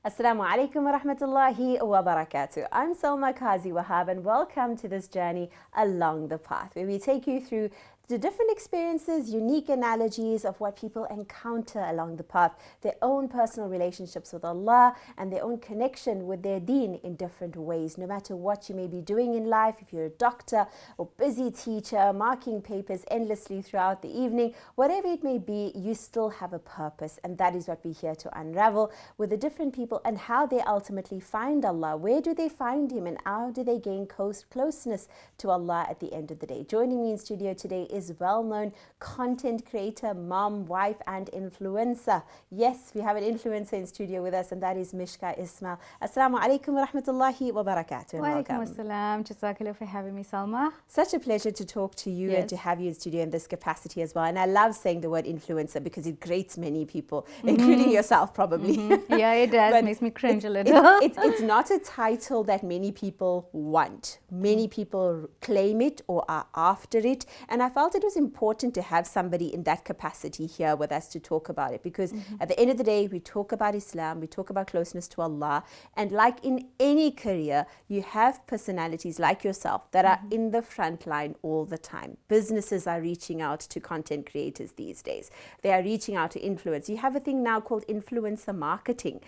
Assalamu alaikum wa rahmatullahi wa barakatuh. I'm Salma Kazi Wahab and welcome to this journey along the path where we take you through the different experiences, unique analogies of what people encounter along the path, their own personal relationships with Allah and their own connection with their deen in different ways. No matter what you may be doing in life, if you're a doctor or busy teacher, marking papers endlessly throughout the evening, whatever it may be, you still have a purpose. And that is what we're here to unravel with the different people and how they ultimately find Allah. Where do they find Him and how do they gain closeness to Allah at the end of the day? Joining me in studio today is well-known content creator, mom, wife and influencer. Yes, we have an influencer in studio with us and that is Mishka Ismail. Assalamu alaikum wa rahmatullahi wa barakatuh. Wa alaikum assalam. Jazakallah for having me, Salma. Such a pleasure to talk to you and to have you in studio in this capacity as well. And I love saying the word influencer because it grates many people, including yourself probably. Yeah, it does. It makes me cringe a little. It's not a title that many people want. Many people claim it or are after it. And I felt it was important to have somebody in that capacity here with us to talk about it because at the end of the day, we talk about Islam, we talk about closeness to Allah. And like in any career, you have personalities like yourself that are in the front line all the time. Businesses are reaching out to content creators these days. They are reaching out to influence. You have a thing now called influencer marketing.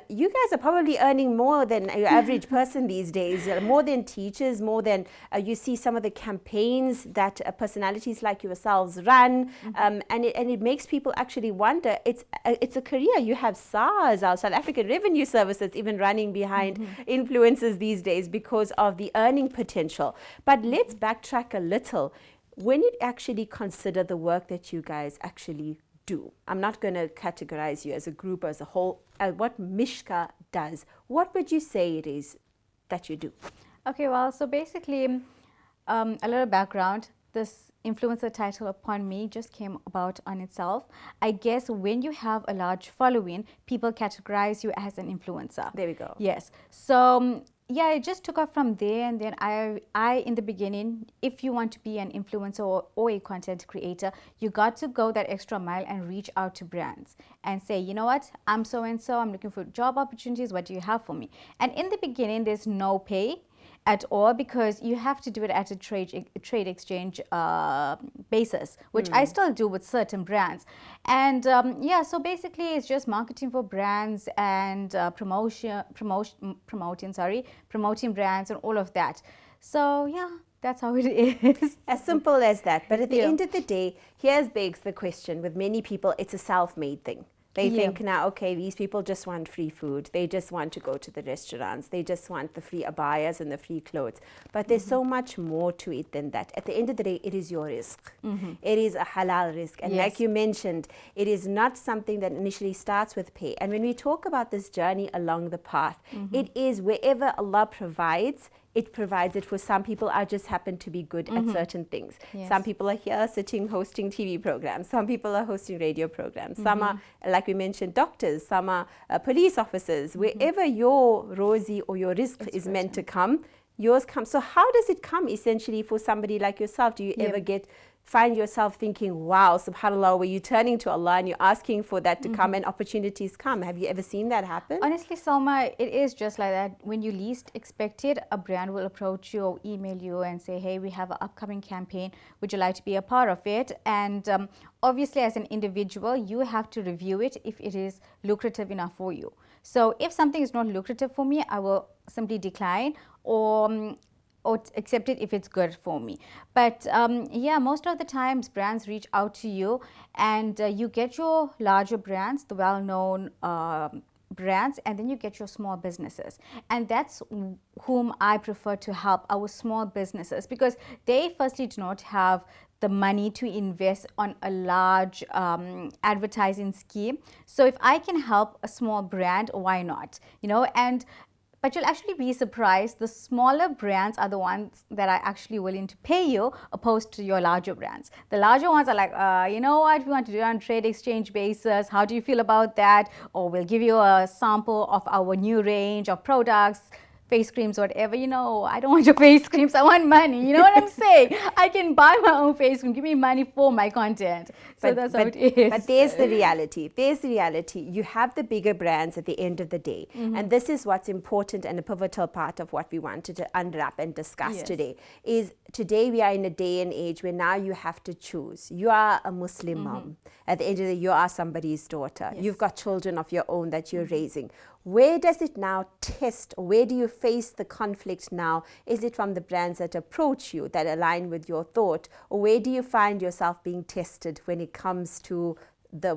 You guys are probably earning more than your average person these days, more than teachers, more than you see some of the campaigns that personalities like yourselves run, and it makes people actually wonder. It's a career. You have SARS, our South African Revenue Service, that's even running behind influencers these days because of the earning potential. But let's backtrack a little. When you actually consider the work that you guys actually do, I'm not going to categorize you as a group or as a whole, what Mishka does, what would you say it is that you do? Okay, well, so basically, a little background. This influencer title upon me just came about on itself. I guess when you have a large following, people categorize you as an influencer. There we go. Yes. So yeah, it just took off from there. And then I in the beginning, if you want to be an influencer or a content creator, you got to go that extra mile and reach out to brands and say, you know what, I'm so and so, I'm looking for job opportunities. What do you have for me? And in the beginning, there's no pay at all because you have to do it at a trade exchange basis, which I still do with certain brands. And yeah, so basically it's just marketing for brands and promoting brands and all of that. So yeah, that's how it is. As simple as that. But at the end of the day, here's begs the question with many people, it's a self-made thing. They think now, okay, these people just want free food. They just want to go to the restaurants. They just want the free abayas and the free clothes. But there's so much more to it than that. At the end of the day, it is your risk. It is a halal risk. And like you mentioned, it is not something that initially starts with pay. And when we talk about this journey along the path, it is wherever Allah provides, it provides it for some people. I just happen to be good at certain things. Some people are here sitting hosting TV programs. Some people are hosting radio programs. Some are, like we mentioned, doctors. Some are police officers. Wherever your rozi or your risk is meant to come, yours comes. So how does it come essentially for somebody like yourself? Do you ever find yourself thinking, wow, subhanAllah, were you turning to Allah and you're asking for that to come and opportunities come? Have you ever seen that happen? Honestly, Salma, it is just like that. When you least expect it, a brand will approach you or email you and say, hey, we have an upcoming campaign. Would you like to be a part of it? And obviously, as an individual, you have to review it if it is lucrative enough for you. So if something is not lucrative for me, I will simply decline or accept it if it's good for me. But yeah, most of the times brands reach out to you and you get your larger brands, the well-known brands, and then you get your small businesses. And that's whom I prefer to help, our small businesses, because they firstly do not have the money to invest on a large advertising scheme. So if I can help a small brand, why not? You know, but you'll actually be surprised, the smaller brands are the ones that are actually willing to pay you opposed to your larger brands. The larger ones are like, you know what, we want to do it on trade exchange basis. How do you feel about that? Or we'll give you a sample of our new range of products. face creams or whatever, I don't want your face creams, I want money, you know what I'm saying? I can buy my own face cream, give me money for my content. So that's how it is. But there's the reality. You have the bigger brands at the end of the day. And this is what's important and a pivotal part of what we wanted to unwrap and discuss today. Is today we are in a day and age where now you have to choose. You are a Muslim mom. At the end of the day, you are somebody's daughter. You've got children of your own that you're raising. Where does it now test? Where do you face the conflict now? Is it from the brands that approach you, that align with your thought? Or where do you find yourself being tested when it comes to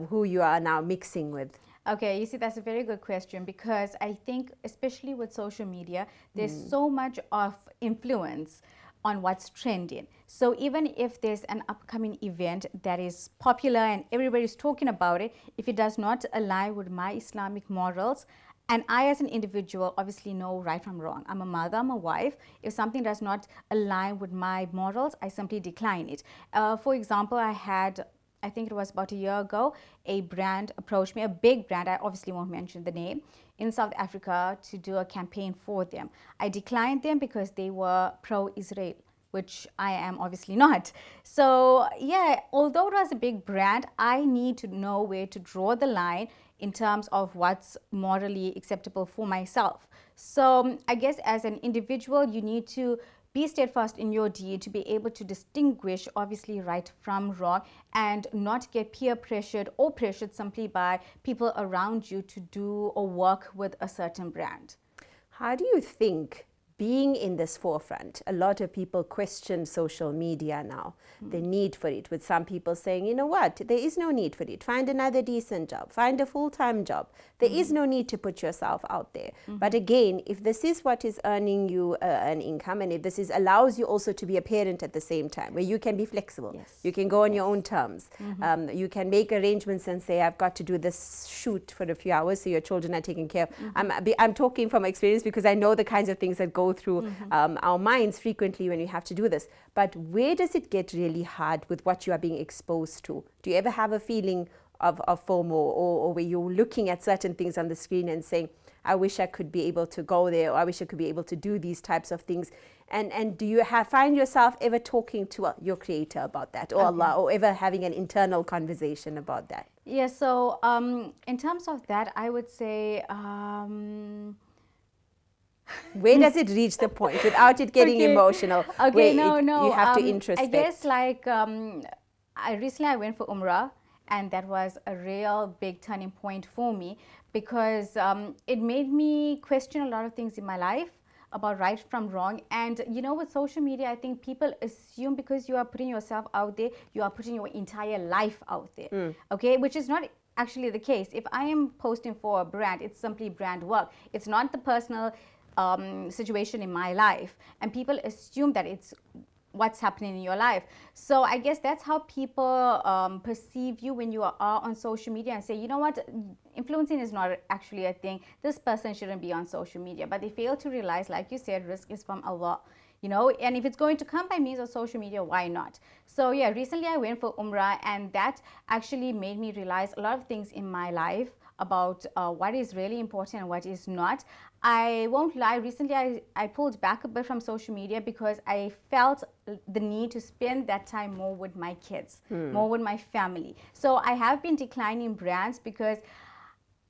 who you are now mixing with? Okay, you see, that's a very good question, because I think, especially with social media, there's so much of influence on what's trending. So even if there's an upcoming event that is popular and everybody's talking about it, if it does not align with my Islamic morals, and I as an individual obviously know right from wrong. I'm a mother, I'm a wife. If something does not align with my morals, I simply decline it. For example, I think it was about a year ago, a brand approached me, a big brand, I obviously won't mention the name, in South Africa to do a campaign for them. I declined them because they were pro-Israel, which I am obviously not. So yeah, although it was a big brand, I need to know where to draw the line in terms of what's morally acceptable for myself. So I guess as an individual, you need to be steadfast in your deed to be able to distinguish obviously right from wrong and not get peer pressured or pressured simply by people around you to do or work with a certain brand. How do you think, being in this forefront, a lot of people question social media now, the need for it, with some people saying, you know what, there is no need for it. Find another decent job, find a full-time job. There is no need to put yourself out there. But again, if this is what is earning you an income, and if this allows you also to be a parent at the same time, where you can be flexible, you can go on your own terms, you can make arrangements and say, I've got to do this shoot for a few hours so your children are taken care of. I'm talking from experience because I know the kinds of things that go through our minds frequently when we have to do this. But where does it get really hard with what you are being exposed to? Do you ever have a feeling of FOMO, or where you're looking at certain things on the screen and saying, I wish I could be able to go there, or I wish I could be able to do these types of things? And do you find yourself ever talking to your creator about that, or Allah, or ever having an internal conversation about that? Yeah, so in terms of that, I would say... where does it reach the point without it getting emotional? Okay, you have to introspect. I guess like I went for Umrah, and that was a real big turning point for me, because it made me question a lot of things in my life about right from wrong. And with social media, I think people assume because you are putting yourself out there, you are putting your entire life out there, okay, which is not actually the case. If I am posting for a brand, it's simply brand work. It's not the personal situation in my life, and people assume that it's what's happening in your life. So I guess that's how people perceive you when you are on social media, and say, you know what, influencing is not actually a thing. This person shouldn't be on social media. But they fail to realize, like you said, risk is from Allah. And if it's going to come by means of social media, why not? So yeah, recently I went for Umrah, and that actually made me realize a lot of things in my life about what is really important and what is not. I won't lie, recently I pulled back a bit from social media because I felt the need to spend that time more with my kids, more with my family. So I have been declining brands because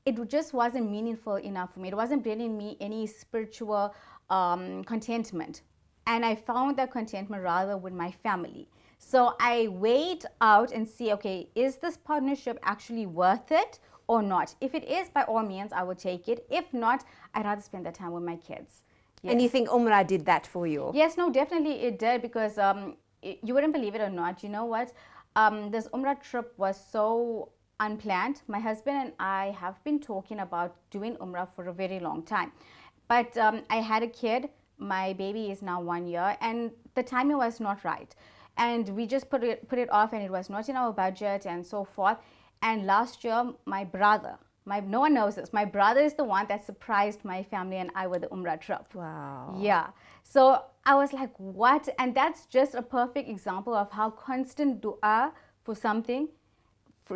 it just wasn't meaningful enough for me. It wasn't bringing me any spiritual contentment. And I found that contentment rather with my family. So I weighed out and see, okay, is this partnership actually worth it or not? If it is, by all means, I would take it. If not, I'd rather spend that time with my kids. Yes. And you think Umrah did that for you? Yes, no, definitely it did, because you wouldn't believe it or not. You know what? This Umrah trip was so unplanned. My husband and I have been talking about doing Umrah for a very long time. But I had a kid. My baby is now 1 year, and the timing was not right. And we just put it off, and it was not in our budget and so forth. And last year, my brother, no one knows this, my brother is the one that surprised my family and I with the Umrah trip. Wow. Yeah. So I was like, what? And that's just a perfect example of how constant dua for something,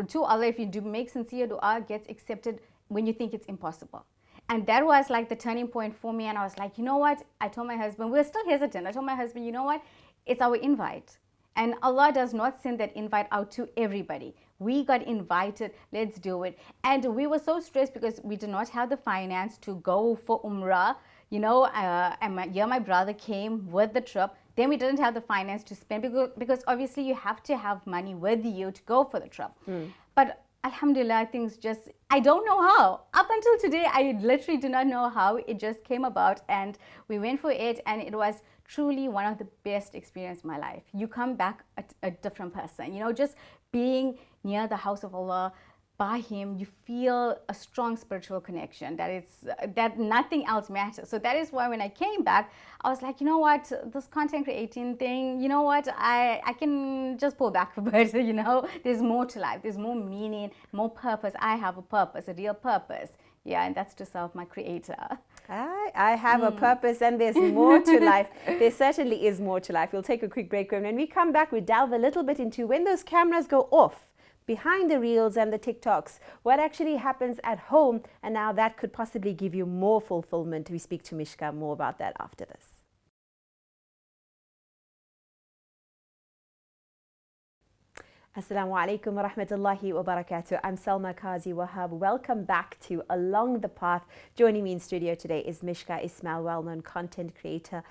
to Allah, if you do make sincere dua, gets accepted when you think it's impossible. And that was like the turning point for me. And I was like, you know what? I told my husband, we were still hesitant. I told my husband, you know what? It's our invite. And Allah does not send that invite out to everybody. We got invited, let's do it. And we were so stressed because we did not have the finance to go for Umrah, you know, and my brother came with the trip. Then we didn't have the finance to spend because obviously you have to have money with you to go for the trip. But Alhamdulillah, things just, I don't know how. Up until today, I literally do not know how. It just came about and we went for it, and it was truly one of the best experiences in my life. You come back a different person, you know, just being near the house of Allah, by Him, you feel a strong spiritual connection that nothing else matters. So that is why when I came back, I was like, you know what, this content creating thing, you know what, I can just pull back a bit, you know, there's more to life, there's more meaning, more purpose. I have a purpose, a real purpose. Yeah, and that's to serve my Creator. I have a purpose, and there's more to life. There certainly is more to life. We'll take a quick break, and when we come back, we delve a little bit into when those cameras go off, behind the reels and the TikToks, what actually happens at home, and now that could possibly give you more fulfillment. We speak to Mishka more about that after this. Assalamu alaikum wa rahmatullahi wa barakatuh. I'm Salma Kazi Wahab. Welcome back to Along the Path. Joining me in studio today is Mishka Ismail, well-known content creator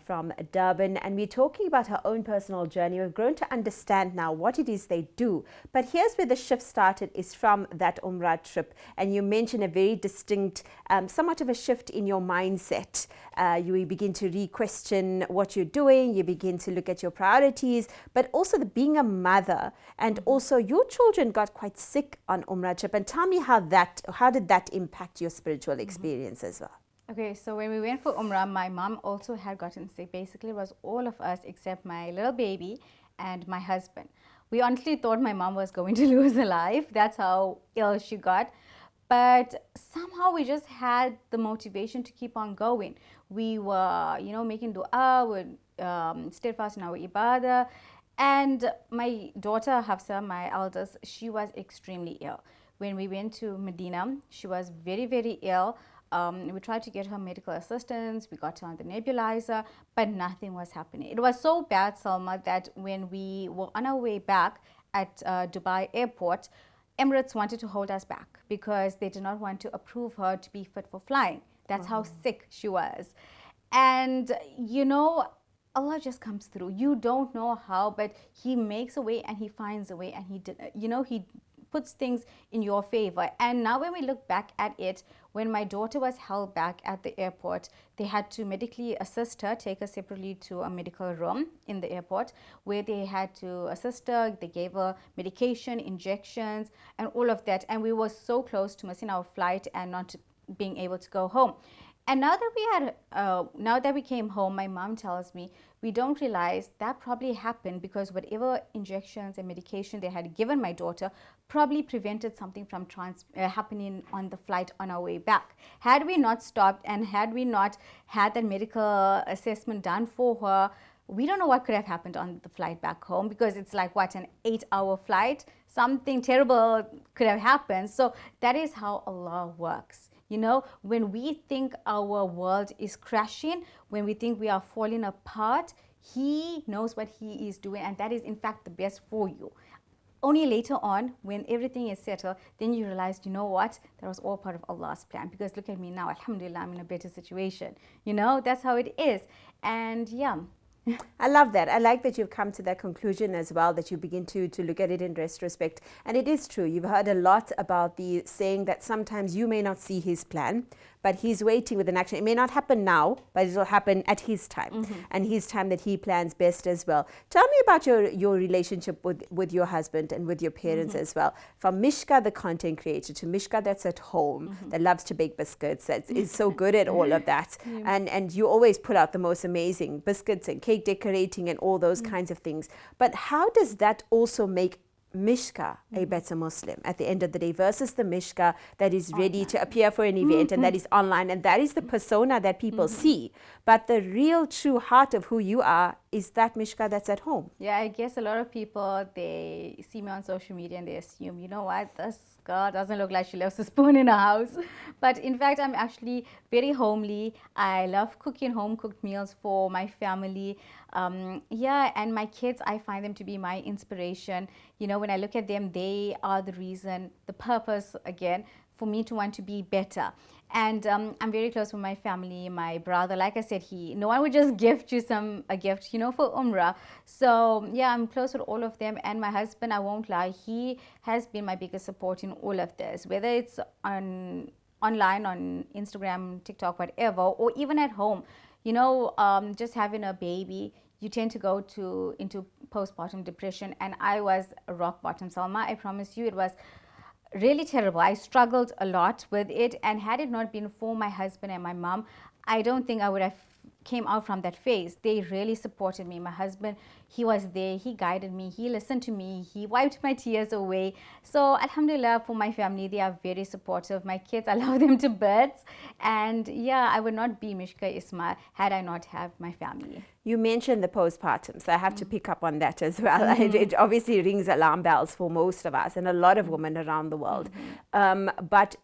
from Durban. And we're talking about her own personal journey. We've grown to understand now what it is they do. But here's where the shift started, is from that Umrah trip. And you mentioned a very distinct, somewhat of a shift in your mindset. You begin to re-question what you're doing. You begin to look at your priorities, but also being a mother. And also your children got quite sick on Umrah trip. And tell me how did that impact your spiritual experience as well? Okay, so when we went for Umrah, my mom also had gotten sick. Basically, it was all of us except my little baby and my husband. We honestly thought my mom was going to lose her life. That's how ill she got. But somehow we just had the motivation to keep on going. We were, you know, making dua, we're steadfast in our ibadah. And my daughter Hafsa, my eldest, she was extremely ill. When we went to Medina, she was very, very ill. We tried to get her medical assistance. We got her on the nebulizer, but nothing was happening. It was so bad, Salma, that when we were on our way back at Dubai airport, Emirates wanted to hold us back because they did not want to approve her to be fit for flying. That's how sick she was. And, you know, Allah just comes through. You don't know how, but He makes a way and He finds a way, and He puts things in your favor. And now when we look back at it, when my daughter was held back at the airport, they had to medically assist her, take her separately to a medical room in the airport where they had to assist her. They gave her medication, injections, and all of that. And we were so close to missing our flight and not being able to go home. And now that we came home, my mom tells me, we don't realize that probably happened because whatever injections and medication they had given my daughter probably prevented something from happening on the flight on our way back. Had we not stopped and had we not had that medical assessment done for her, we don't know what could have happened on the flight back home, because it's like, what, an 8-hour flight? Something terrible could have happened. So that is how Allah works. You know, when we think our world is crashing, when we think we are falling apart, He knows what He is doing, and that is in fact the best for you. Only later on, when everything is settled, then you realize, you know what, that was all part of Allah's plan. Because look at me now, alhamdulillah, I'm in a better situation. You know, that's how it is. And yeah. I love that. I like that you've come to that conclusion as well, that you begin to look at it in retrospect. And it is true. You've heard a lot about the saying that sometimes you may not see His plan, but He's waiting with an action. It may not happen now, but it will happen at His time, and His time that He plans best as well. Tell me about your relationship with your husband and with your parents as well. From Mishka, the content creator, to Mishka that's at home, that loves to bake biscuits, that is so good at all of that. And you always put out the most amazing biscuits and cake decorating and all those kinds of things. But how does that also make Mishka a better Muslim at the end of the day versus the Mishka that is ready to appear for an event and that is online, and that is the persona that people see, but the real true heart of who you are is that Mishka that's at home? Yeah, I guess a lot of people, they see me on social media and they assume, you know what, this girl doesn't look like she loves a spoon in her house. But in fact, I'm actually very homely. I love cooking home cooked meals for my family. Yeah, and my kids, I find them to be my inspiration. You know, when I look at them, they are the reason, the purpose, again, for me to want to be better. And I'm very close with my family, my brother. Like I said, no one would just gift you a gift, you know, for Umrah. So yeah, I'm close with all of them. And my husband, I won't lie, he has been my biggest support in all of this, whether it's online, on Instagram, TikTok, whatever, or even at home. You know, just having a baby, you tend to go into postpartum depression. And I was rock bottom, Salma. I promise you, it was really terrible. I struggled a lot with it, and had it not been for my husband and my mom, I don't think I would have came out from that phase. They really supported me. My husband, he was there, he guided me, he listened to me, he wiped my tears away. So alhamdulillah, for my family, they are very supportive. My kids, I love them to bits. And yeah, I would not be Mishka Ismail had I not have my family. You mentioned the postpartum, so I have to pick up on that as well. It obviously rings alarm bells for most of us and a lot of women around the world. But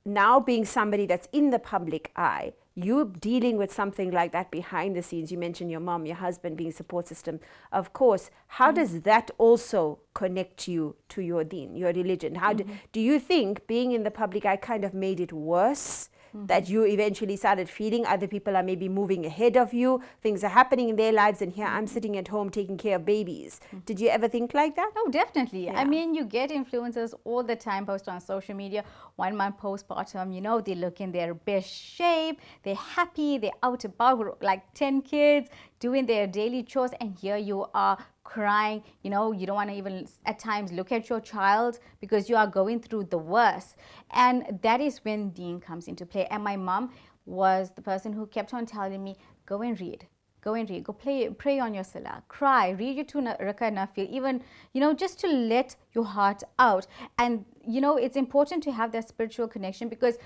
now being somebody that's in the public eye, you dealing with something like that behind the scenes. You mentioned your mom, your husband being support system. Of course, how does that also connect you to your deen, your religion? How do you think being in the public eye kind of made it worse? That you eventually started feeling other people are maybe moving ahead of you, things are happening in their lives, and here I'm sitting at home taking care of babies. Did you ever think like that? Oh, definitely. Yeah. I mean, you get influencers all the time post on social media, 1 month postpartum, you know, they look in their best shape, they're happy, they're out about with like 10 kids, doing their daily chores, and here you are crying. You know, you don't want to even at times look at your child because you are going through the worst. And that is when deen comes into play. And my mom was the person who kept on telling me, go and read, go pray on your salah, cry, read your 2 rakah nafil, even, you know, just to let your heart out. And you know, it's important to have that spiritual connection because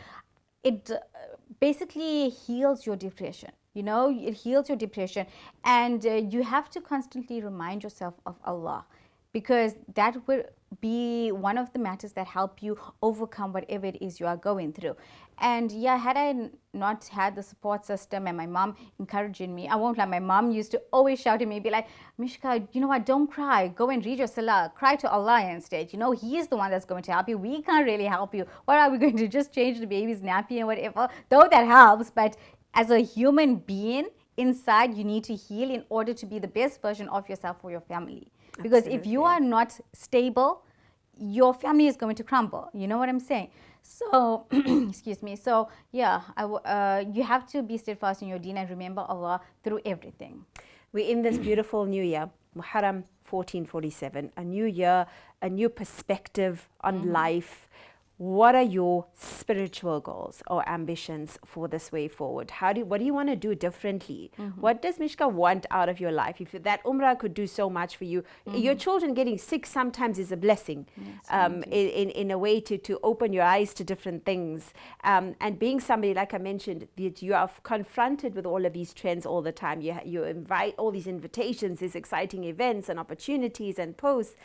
it basically heals your depression. You know, it heals your depression, and you have to constantly remind yourself of Allah, because that will be one of the matters that help you overcome whatever it is you are going through. And yeah, had I not had the support system and my mom encouraging me, I won't lie, my mom used to always shout at me, be like, Mishka, you know what, don't cry, go and read your salah, cry to Allah instead. You know, He is the one that's going to help you. We can't really help you. What are we going to just change the baby's nappy and whatever? Though that helps, but as a human being inside, you need to heal in order to be the best version of yourself for your family. Because if you are not stable, your family is going to crumble. You know what I'm saying? So, excuse me. So, yeah, you have to be steadfast in your deen and remember Allah through everything. We're in this beautiful new year, Muharram 1447, a new year, a new perspective on life. What are your spiritual goals or ambitions for this way forward? What do you want to do differently? What does Mishka want out of your life? If that Umrah could do so much for you, your children getting sick sometimes is a blessing, in a way to open your eyes to different things. And being somebody, like I mentioned, that you are confronted with all of these trends all the time. You invite all these invitations, these exciting events and opportunities and posts.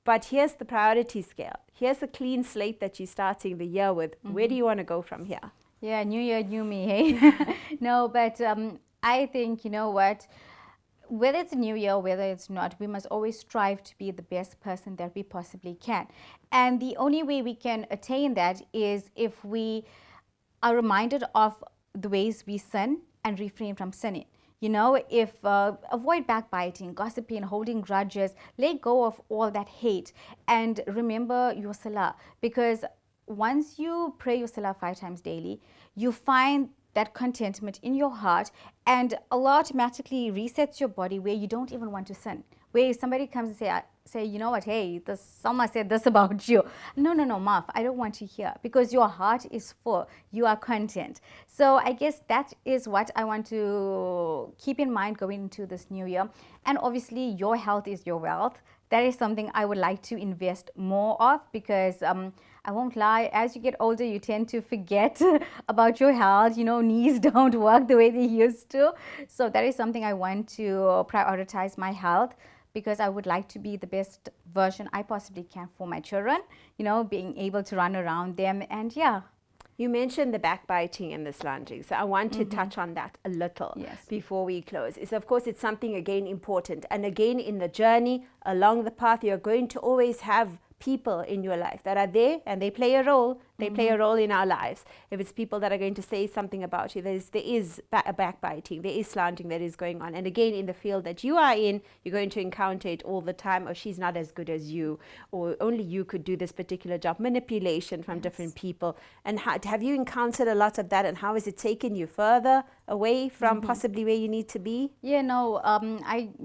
But here's the priority scale. Here's a clean slate that you're starting the year with. Where do you want to go from here? Yeah, new year, new me, hey? No, but I think, you know what, whether it's a new year, whether it's not, we must always strive to be the best person that we possibly can. And the only way we can attain that is if we are reminded of the ways we sin and refrain from sinning. You know, if avoid backbiting, gossiping, holding grudges, let go of all that hate, and remember your salah. Because once you pray your salah 5 times daily, you find that contentment in your heart, and Allah automatically resets your body where you don't even want to sin. Where somebody comes and say, you know what, hey, someone said this about you. No, Maaf, I don't want to hear, because your heart is full. You are content. So I guess that is what I want to keep in mind going into this new year. And obviously, your health is your wealth. that is something I would like to invest more of, because I won't lie, as you get older, you tend to forget about your health. You know, knees don't work the way they used to. So that is something I want to prioritize my health, because I would like to be the best version I possibly can for my children, you know, being able to run around them. And yeah. You mentioned the backbiting and the slandering, so I want to touch on that a little before we close. Of course, it's something, again, important. And again, in the journey, along the path, you're going to always have people in your life that are there, and they play a role. They play a role in our lives. If it's people that are going to say something about you, there is a backbiting, there is slandering that is going on. And again, in the field that you are in, you're going to encounter it all the time. Or she's not as good as you, or only you could do this particular job. Manipulation from different people. And have you encountered a lot of that? And how has it taken you further away from possibly where you need to be? Yeah, no,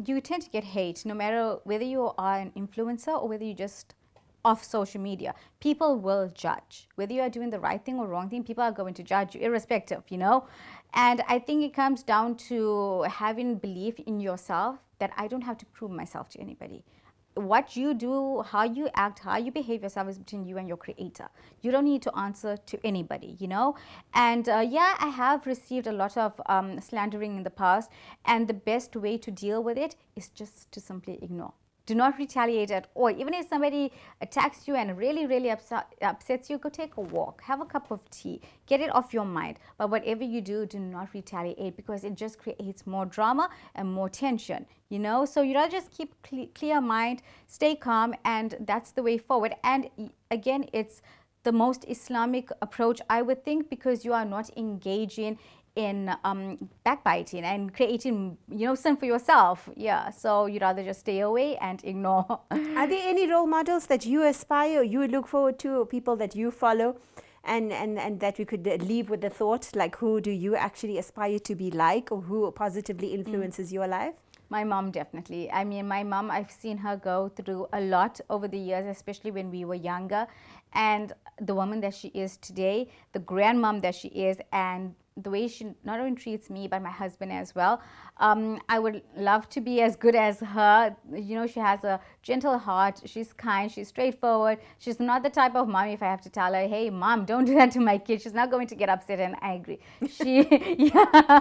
you tend to get hate, no matter whether you are an influencer or whether you just off social media. People will judge whether you are doing the right thing or wrong thing. People are going to judge you irrespective, you know. And I think it comes down to having belief in yourself, that I don't have to prove myself to anybody. What you do, how you act, how you behave yourself is between you and your creator. You don't need to answer to anybody, you know. And yeah, I have received a lot of slandering in the past, and the best way to deal with it is just to simply ignore. Do not retaliate at all. Even if somebody attacks you and really, really upsets you, go take a walk, have a cup of tea, get it off your mind. But whatever you do, do not retaliate, because it just creates more drama and more tension, you know. So you gotta just keep clear mind, stay calm, and that's the way forward. And again, it's the most Islamic approach, I would think, because you are not engaging in backbiting and creating, you know, sin for yourself. Yeah, so you'd rather just stay away and ignore. Are there any role models that you aspire or you look forward to, or people that you follow, and that we could leave with the thought, like, who do you actually aspire to be like, or who positively influences your life? My mom, definitely. I mean, my mom, I've seen her go through a lot over the years, especially when we were younger. And the woman that she is today, the grandmom that she is, and the way she not only treats me, but my husband as well. I would love to be as good as her. You know, she has a gentle heart. She's kind. She's straightforward. She's not the type of mom, if I have to tell her, hey, mom, don't do that to my kid, she's not going to get upset and angry. Yeah.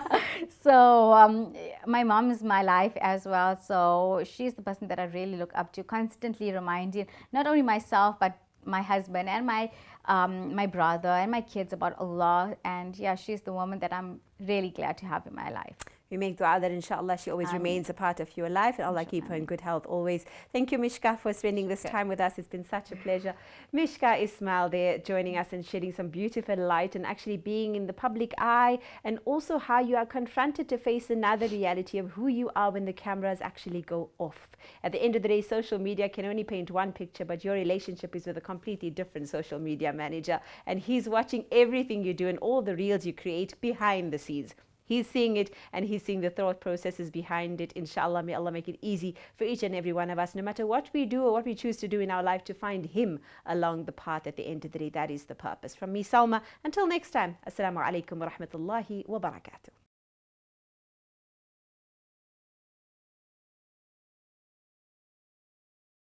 So my mom is my life as well. So she's the person that I really look up to, constantly reminding not only myself, but my husband and my brother and my kids about Allah. And yeah, she's the woman that I'm really glad to have in my life. We make dua that inshallah she always remains a part of your life, and Allah keep her in good health always. Thank you, Mishka, for spending this time with us. It's been such a pleasure. Mishka, Ismail there joining us and shedding some beautiful light, and actually being in the public eye, and also how you are confronted to face another reality of who you are when the cameras actually go off. At the end of the day, social media can only paint one picture, but your relationship is with a completely different social media manager, and he's watching everything you do and all the reels you create behind the scenes. He's seeing it, and he's seeing the thought processes behind it. Inshallah, may Allah make it easy for each and every one of us, no matter what we do or what we choose to do in our life, to find him along the path at the end of the day. That is the purpose. From me, Salma, until next time, Assalamu alaikum wa rahmatullahi wa barakatuh.